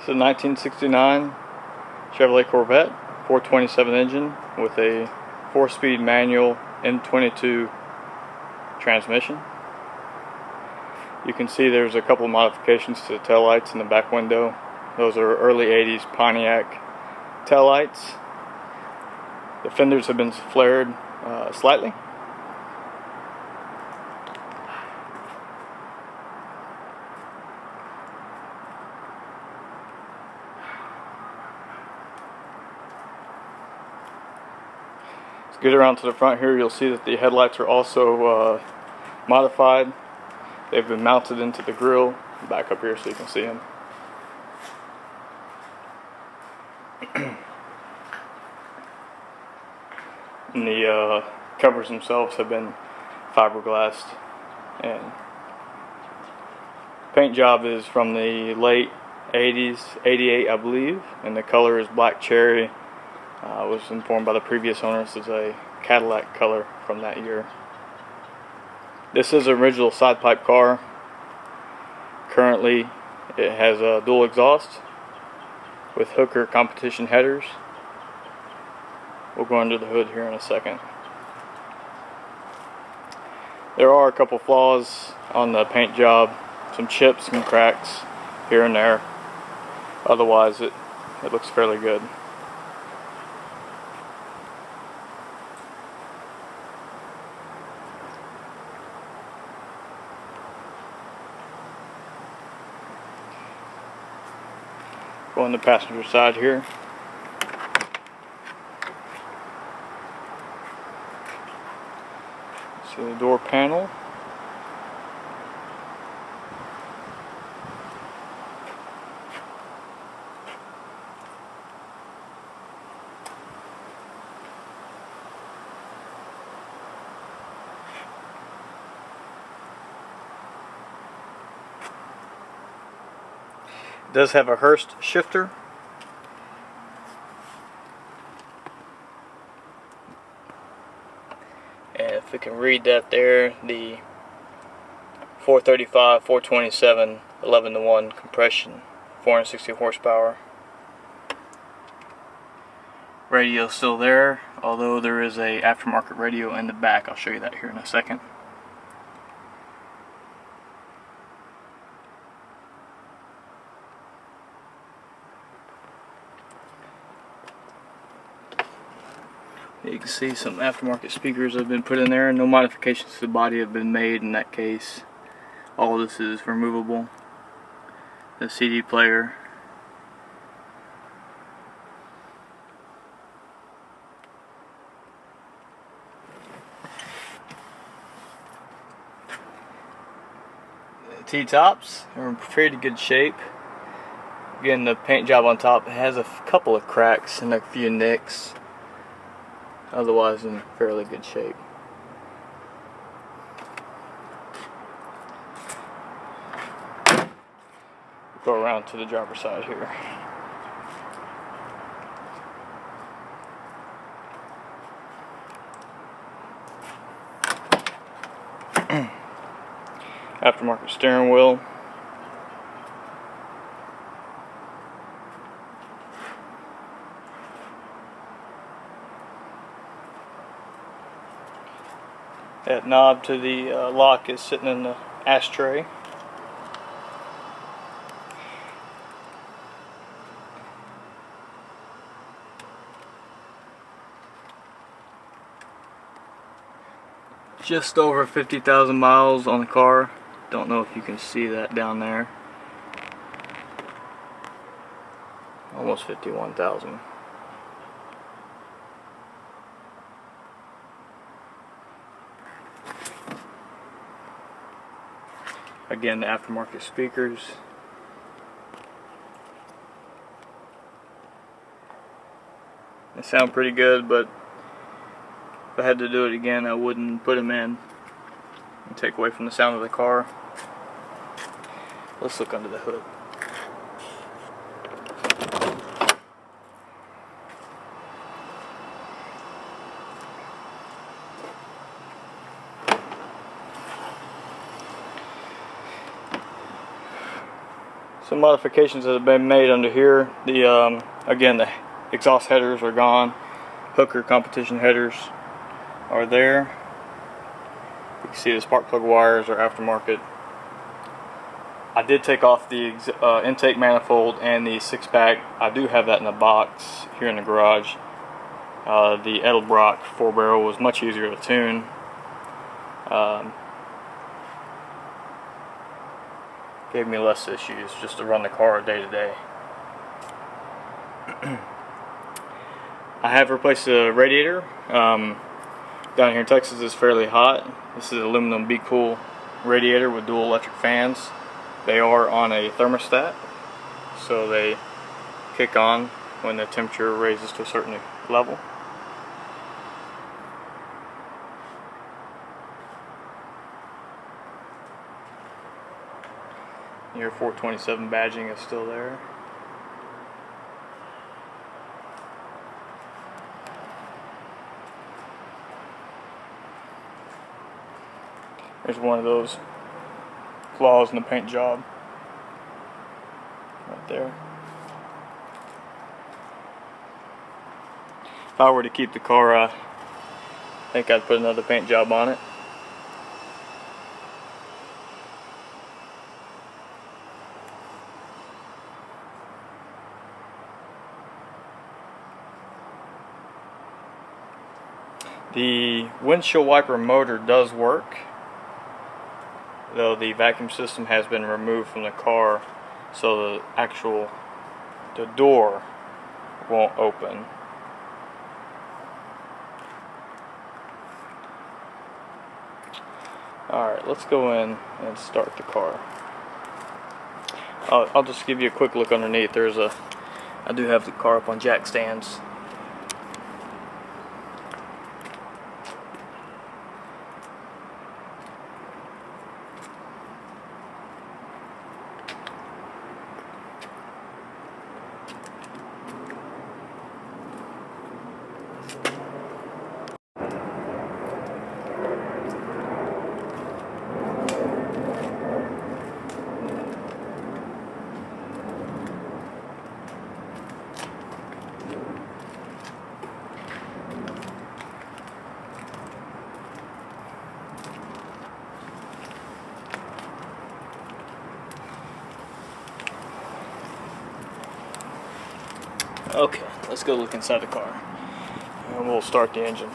It's a 1969 Chevrolet Corvette 427 engine with a 4-speed manual M22 transmission. You can see there's a couple of modifications to the taillights in the back window. Those are early 80s Pontiac taillights. The fenders have been flared slightly. Let's get around to the front here. You'll see that the headlights are also modified. They've been mounted into the grille. Back up here so you can see them. And the covers themselves have been fiberglassed, and paint job is from the late 80s, 88 I believe, and the color is black cherry. I was informed by the previous owner this is a Cadillac color from that year. This is an original side pipe car. Currently it has a dual exhaust with Hooker competition headers. We'll go under the hood here in a second. There are a couple flaws on the paint job, some chips and cracks here and there. Otherwise it looks fairly good. Go on the passenger side here. See the door panel. It does have a Hurst shifter. And if we can read that there, the 435, 427, 11-to-1 compression, 460 horsepower. Radio still there, although there is a aftermarket radio in the back. I'll show you that here in a second. You can see some aftermarket speakers have been put in there. No modifications to the body have been made in that case. All this is removable. The CD player. The T-tops are in pretty good shape. Again, the paint job on top has a couple of cracks and a few nicks. Otherwise in fairly good shape. Go around to the driver's side here. Aftermarket steering wheel. That knob to the lock is sitting in the ashtray. Just over 50,000 miles on the car. Don't know if you can see that down there. Almost 51,000. Again, the aftermarket speakers. They sound pretty good, but if I had to do it again, I wouldn't put them in and take away from the sound of the car. Let's look under the hood. Some modifications that have been made under here. The again, the exhaust headers are gone. Hooker competition headers are there. You can see the spark plug wires are aftermarket. I did take off the intake manifold and the 6-pack. I do have that in a box here in the garage. The Edelbrock 4-barrel was much easier to tune. Gave me less issues just to run the car day to day. I have replaced the radiator. Down here in Texas it's fairly hot. This is an aluminum Be Cool radiator with dual electric fans. They are on a thermostat, so they kick on when the temperature raises to a certain level. Your 427 badging is still there. There's one of those flaws in the paint job right there. If I were to keep the car, I think I'd put another paint job on it. The windshield wiper motor does work, though the vacuum system has been removed from the car, so the door won't open. Alright, let's go in and start the car. I'll just give you a quick look underneath. I do have the car up on jack stands. Okay, let's go look inside the car, and we'll start the engine.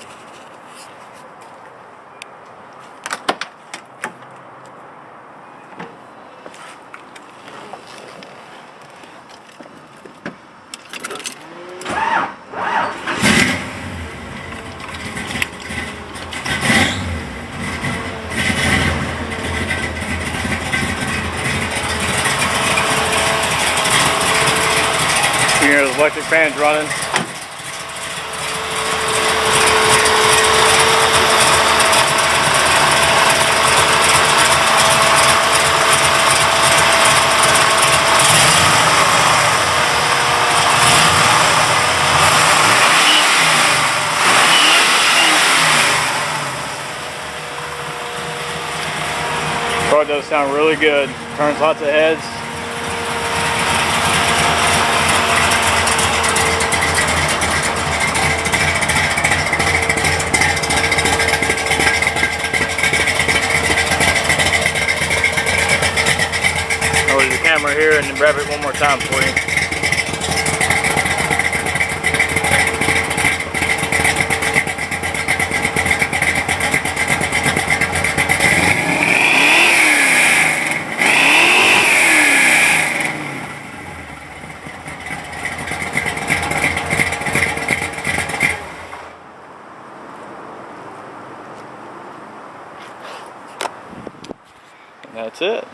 You hear those electric fans running. Car does sound really good. Turns lots of heads. Over the camera here and grab it one more time for you. And that's it.